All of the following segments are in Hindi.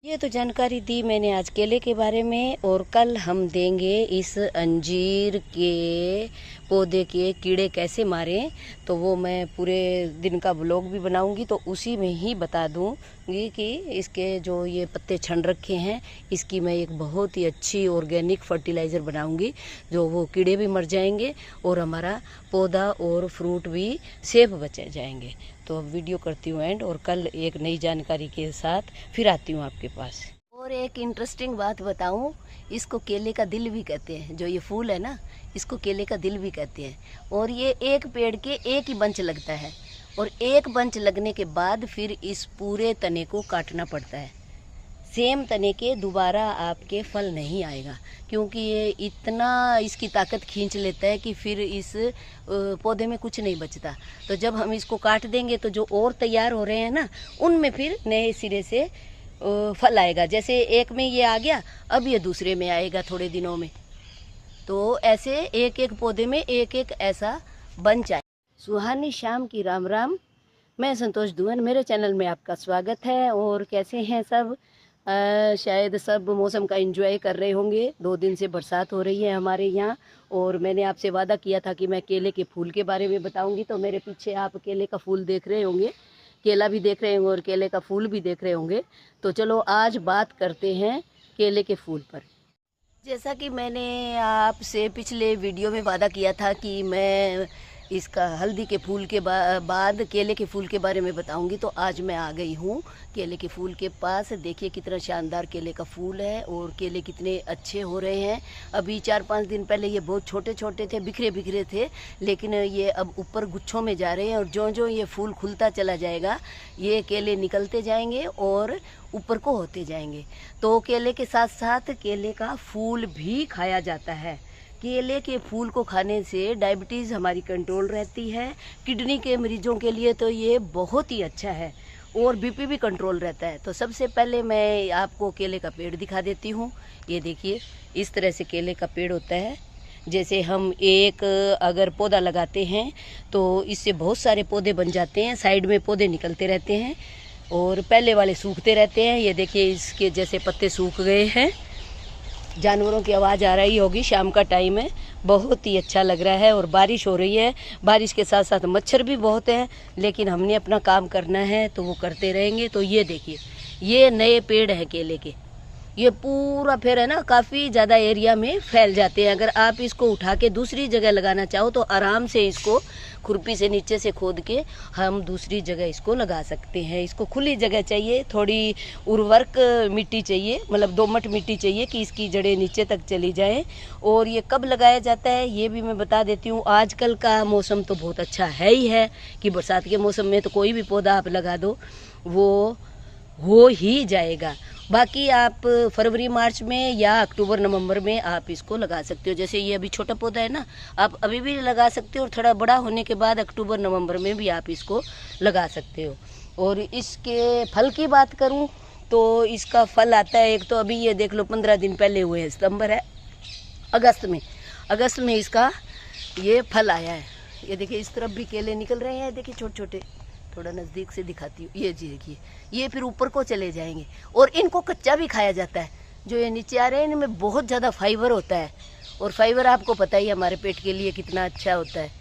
ये तो जानकारी दी मैंने आज केले के बारे में, और कल हम देंगे इस अंजीर के पौधे के कीड़े कैसे मारें। तो वो मैं पूरे दिन का ब्लॉग भी बनाऊंगी, तो उसी में ही बता दूंगी कि इसके जो ये पत्ते छन रखे हैं, इसकी मैं एक बहुत ही अच्छी ऑर्गेनिक फर्टिलाइज़र बनाऊंगी, जो वो कीड़े भी मर जाएंगे और हमारा पौधा और फ्रूट भी सेफ बचे जाएंगे। तो अब वीडियो करती हूँ एंड, और कल एक नई जानकारी के साथ फिर आती हूँ आपके पास। और एक इंटरेस्टिंग बात बताऊँ, इसको केले का दिल भी कहते हैं। जो ये फूल है ना, इसको केले का दिल भी कहते हैं। और ये एक पेड़ के एक ही बंच लगता है, और एक बंच लगने के बाद फिर इस पूरे तने को काटना पड़ता है। सेम तने के दोबारा आपके फल नहीं आएगा, क्योंकि ये इतना इसकी ताकत खींच लेता है कि फिर इस पौधे में कुछ नहीं बचता। तो जब हम इसको काट देंगे तो जो और तैयार हो रहे हैं ना, उनमें फिर नए सिरे से फल आएगा। जैसे एक में ये आ गया, अब ये दूसरे में आएगा थोड़े दिनों में। तो ऐसे एक एक पौधे में एक एक ऐसा बन जाए। सुहानी शाम की राम राम। मैं संतोष दुवन, मेरे चैनल में आपका स्वागत है। और कैसे हैं सब? शायद सब मौसम का एंजॉय कर रहे होंगे। 2 दिन से बरसात हो रही है हमारे यहाँ, और मैंने आपसे वादा किया था कि मैं केले के फूल के बारे में बताऊंगी। तो मेरे पीछे आप केले का फूल देख रहे होंगे, केला भी देख रहे होंगे और केले का फूल भी देख रहे होंगे। तो चलो आज बात करते हैं केले के फूल पर। जैसा कि मैंने आपसे पिछले वीडियो में वादा किया था कि मैं इसका हल्दी के फूल के बाद केले के फूल के बारे में बताऊंगी, तो आज मैं आ गई हूँ केले के फूल के पास। देखिए कितना शानदार केले का फूल है, और केले कितने अच्छे हो रहे हैं। अभी 4-5 दिन पहले ये बहुत छोटे छोटे थे, बिखरे बिखरे थे, लेकिन ये अब ऊपर गुच्छों में जा रहे हैं। और जो जो ये फूल खुलता चला जाएगा, ये केले निकलते जाएंगे और ऊपर को होते जाएंगे। तो केले के साथ साथ केले का फूल भी खाया जाता है। केले के फूल को खाने से डायबिटीज़ हमारी कंट्रोल रहती है। किडनी के मरीजों के लिए तो ये बहुत ही अच्छा है, और बीपी भी कंट्रोल रहता है। तो सबसे पहले मैं आपको केले का पेड़ दिखा देती हूँ। ये देखिए, इस तरह से केले का पेड़ होता है। जैसे हम एक अगर पौधा लगाते हैं तो इससे बहुत सारे पौधे बन जाते हैं, साइड में पौधे निकलते रहते हैं, और पहले वाले सूखते रहते हैं। ये देखिए, इसके जैसे पत्ते सूख गए हैं। जानवरों की आवाज़ आ रही होगी, शाम का टाइम है, बहुत ही अच्छा लग रहा है। और बारिश हो रही है, बारिश के साथ साथ मच्छर भी बहुत है, लेकिन हमने अपना काम करना है तो वो करते रहेंगे। तो ये देखिए, ये नए पेड़ है केले के। ये पूरा फिर है ना, काफ़ी ज़्यादा एरिया में फैल जाते हैं। अगर आप इसको उठा के दूसरी जगह लगाना चाहो तो आराम से इसको खुरपी से नीचे से खोद के हम दूसरी जगह इसको लगा सकते हैं। इसको खुली जगह चाहिए, थोड़ी उर्वरक मिट्टी चाहिए, मतलब दोमट मिट्टी चाहिए कि इसकी जड़ें नीचे तक चली जाएं। और ये कब लगाया जाता है ये भी मैं बता देती हूँ। आजकल का मौसम तो बहुत अच्छा है ही है कि बरसात के मौसम में तो कोई भी पौधा आप लगा दो वो हो ही जाएगा। बाकी आप फरवरी मार्च में या अक्टूबर नवंबर में आप इसको लगा सकते हो। जैसे ये अभी छोटा पौधा है ना, आप अभी भी लगा सकते हो, और थोड़ा बड़ा होने के बाद अक्टूबर नवंबर में भी आप इसको लगा सकते हो। और इसके फल की बात करूं तो इसका फल आता है, एक तो अभी ये देख लो 15 दिन पहले हुए हैं, सितंबर है, अगस्त में इसका ये फल आया है। ये देखिए, इस तरफ भी केले निकल रहे हैं, देखिए छोटे छोटे, थोड़ा नज़दीक से दिखाती हूँ। ये जी देखिए, ये फिर ऊपर को चले जाएंगे। और इनको कच्चा भी खाया जाता है। जो ये नीचे आ रहे हैं, इनमें बहुत ज़्यादा फाइबर होता है, और फाइबर आपको पता ही हमारे पेट के लिए कितना अच्छा होता है।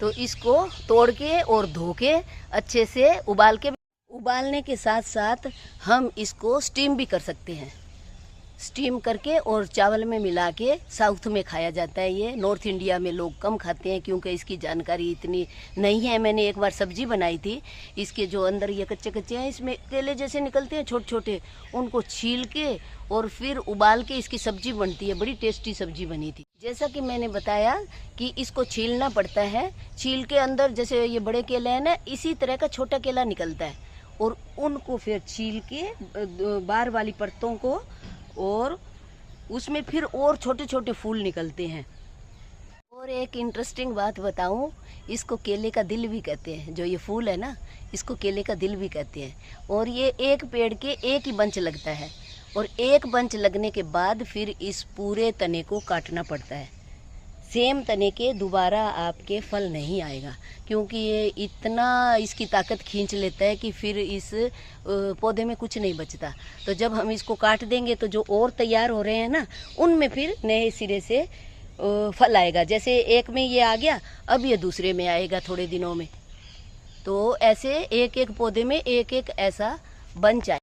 तो इसको तोड़ के और धो के अच्छे से उबालने के साथ साथ हम इसको स्टीम भी कर सकते हैं। स्टीम करके और चावल में मिला के साउथ में खाया जाता है। ये नॉर्थ इंडिया में लोग कम खाते हैं, क्योंकि इसकी जानकारी इतनी नहीं है। मैंने एक बार सब्जी बनाई थी, इसके जो अंदर ये कच्चे कच्चे हैं, इसमें केले जैसे निकलते हैं छोटे छोटे, उनको छील के और फिर उबाल के इसकी सब्जी बनती है। बड़ी टेस्टी सब्जी बनी थी। जैसा कि मैंने बताया कि इसको छीलना पड़ता है। छील के अंदर जैसे ये बड़े केले हैं ना, इसी तरह का छोटा केला निकलता है, और उनको फिर छील के बाहर वाली परतों को, और उसमें फिर और छोटे छोटे फूल निकलते हैं। और एक इंटरेस्टिंग बात बताऊं, इसको केले का दिल भी कहते हैं। जो ये फूल है ना, इसको केले का दिल भी कहते हैं। और ये एक पेड़ के एक ही बंच लगता है, और एक बंच लगने के बाद फिर इस पूरे तने को काटना पड़ता है। सेम तने के दोबारा आपके फल नहीं आएगा, क्योंकि ये इतना इसकी ताकत खींच लेता है कि फिर इस पौधे में कुछ नहीं बचता। तो जब हम इसको काट देंगे तो जो और तैयार हो रहे हैं ना, उनमें फिर नए सिरे से फल आएगा। जैसे एक में ये आ गया, अब ये दूसरे में आएगा थोड़े दिनों में। तो ऐसे एक एक पौधे में एक एक ऐसा बंच आए।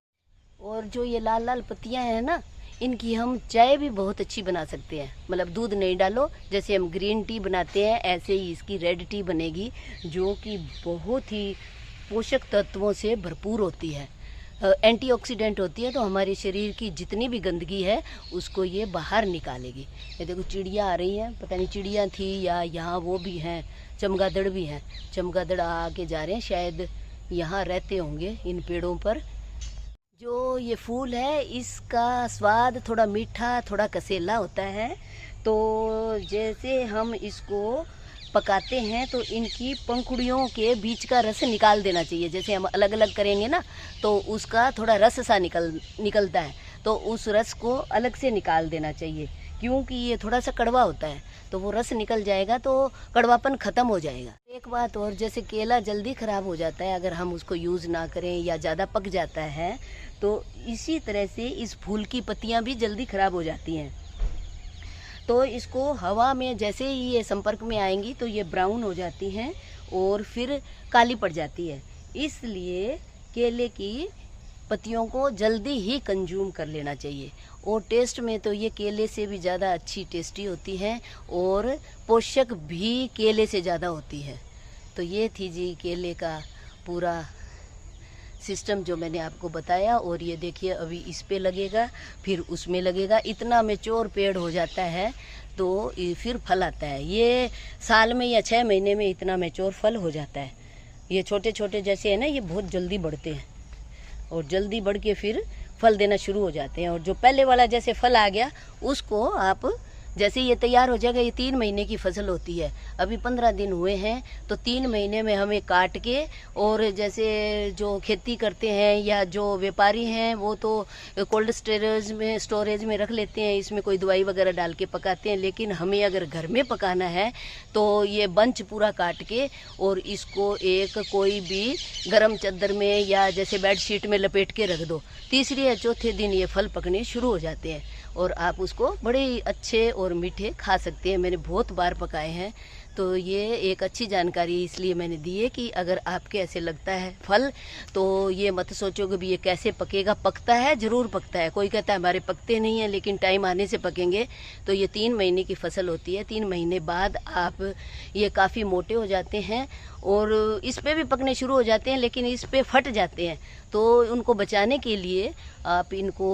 और जो ये लाल लाल पत्तियां हैं ना, इनकी हम चाय भी बहुत अच्छी बना सकते हैं। मतलब दूध नहीं डालो, जैसे हम ग्रीन टी बनाते हैं ऐसे ही इसकी रेड टी बनेगी, जो कि बहुत ही पोषक तत्वों से भरपूर होती है, एंटीऑक्सीडेंट होती है। तो हमारे शरीर की जितनी भी गंदगी है उसको ये बाहर निकालेगी। ये देखो चिड़िया आ रही हैं, पता नहीं चिड़िया थी या यहाँ वो भी हैं, चमगादड़ भी हैं। चमगादड़ आके जा रहे हैं, शायद यहाँ रहते होंगे इन पेड़ों पर। जो ये फूल है इसका स्वाद थोड़ा मीठा थोड़ा कसेला होता है। तो जैसे हम इसको पकाते हैं तो इनकी पंखुड़ियों के बीच का रस निकाल देना चाहिए। जैसे हम अलग अलग करेंगे ना तो उसका थोड़ा रस सा निकलता है, तो उस रस को अलग से निकाल देना चाहिए, क्योंकि ये थोड़ा सा कड़वा होता है। तो वो रस निकल जाएगा तो कड़वापन ख़त्म हो जाएगा। एक बात और, जैसे केला जल्दी ख़राब हो जाता है अगर हम उसको यूज़ ना करें या ज़्यादा पक जाता है, तो इसी तरह से इस फूल की पत्तियां भी जल्दी ख़राब हो जाती हैं। तो इसको हवा में जैसे ही ये संपर्क में आएंगी तो ये ब्राउन हो जाती हैं और फिर काली पड़ जाती है। इसलिए केले की पत्तियों को जल्दी ही कंज्यूम कर लेना चाहिए। और टेस्ट में तो ये केले से भी ज़्यादा अच्छी टेस्टी होती है और पोषक भी केले से ज़्यादा होती है। तो ये थी जी केले का पूरा सिस्टम जो मैंने आपको बताया। और ये देखिए अभी इस पे लगेगा, फिर उसमें लगेगा, इतना मैच्योर पेड़ हो जाता है तो फिर फल आता है। ये साल में या 6 महीने में इतना मैच्योर फल हो जाता है। ये छोटे छोटे जैसे है ना, ये बहुत जल्दी बढ़ते हैं और जल्दी बढ़ के फिर फल देना शुरू हो जाते हैं। और जो पहले वाला जैसे फल आ गया उसको आप जैसे ये तैयार हो जाएगा, ये 3 महीने की फसल होती है। अभी 15 दिन हुए हैं तो 3 महीने में हमें काट के, और जैसे जो खेती करते हैं या जो व्यापारी हैं वो तो कोल्ड स्टोरेज में रख लेते हैं, इसमें कोई दवाई वगैरह डाल के पकाते हैं। लेकिन हमें अगर घर में पकाना है तो ये बंच पूरा काट के और इसको एक कोई भी गर्म चादर में या जैसे बेडशीट में लपेट के रख दो। तीसरे या चौथे दिन ये फल पकने शुरू हो जाते हैं और आप उसको बड़े ही अच्छे और मीठे खा सकते हैं। मैंने बहुत बार पकाए हैं, तो ये एक अच्छी जानकारी इसलिए मैंने दी है कि अगर आपके ऐसे लगता है फल तो ये मत सोचो कि भी ये कैसे पकेगा। पकता है, ज़रूर पकता है। कोई कहता है हमारे पकते नहीं हैं, लेकिन टाइम आने से पकेंगे। तो ये 3 महीने की फसल होती है। 3 महीने बाद आप ये काफ़ी मोटे हो जाते हैं और इस पे भी पकने शुरू हो जाते हैं, लेकिन इस पे फट जाते हैं। तो उनको बचाने के लिए आप इनको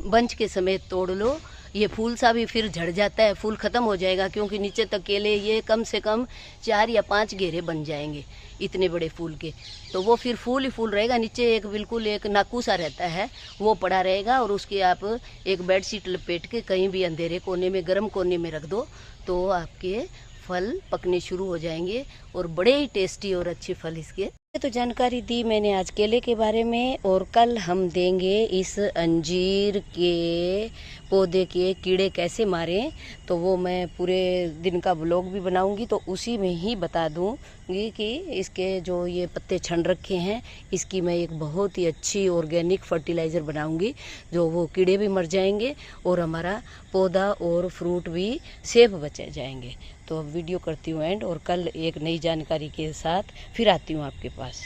बंच के समेत तोड़ लो। ये फूल सा भी फिर झड़ जाता है, फूल ख़त्म हो जाएगा, क्योंकि नीचे तक केले ये कम से कम 4 या 5 घेरे बन जाएंगे इतने बड़े फूल के। तो वो फिर फूल ही फूल रहेगा, नीचे एक बिल्कुल एक नाकू सा रहता है वो पड़ा रहेगा। और उसके आप एक बेडशीट लपेट के कहीं भी अंधेरे कोने में, गर्म कोने में रख दो, तो आपके फल पकने शुरू हो जाएंगे और बड़े ही टेस्टी और अच्छे फल इसके। तो जानकारी दी मैंने आज केले के बारे में, और कल हम देंगे इस अंजीर के पौधे के कीड़े कैसे मारें। तो वो मैं पूरे दिन का व्लॉग भी बनाऊंगी, तो उसी में ही बता दूंगी कि इसके जो ये पत्ते छन रखे हैं इसकी मैं एक बहुत ही अच्छी ऑर्गेनिक फर्टिलाइज़र बनाऊंगी, जो वो कीड़े भी मर जाएंगे और हमारा पौधा और फ्रूट भी सेफ बचे जाएंगे। तो अब वीडियो करती हूँ एंड, और कल एक नई जानकारी के साथ फिर आती हूँ आपके पास।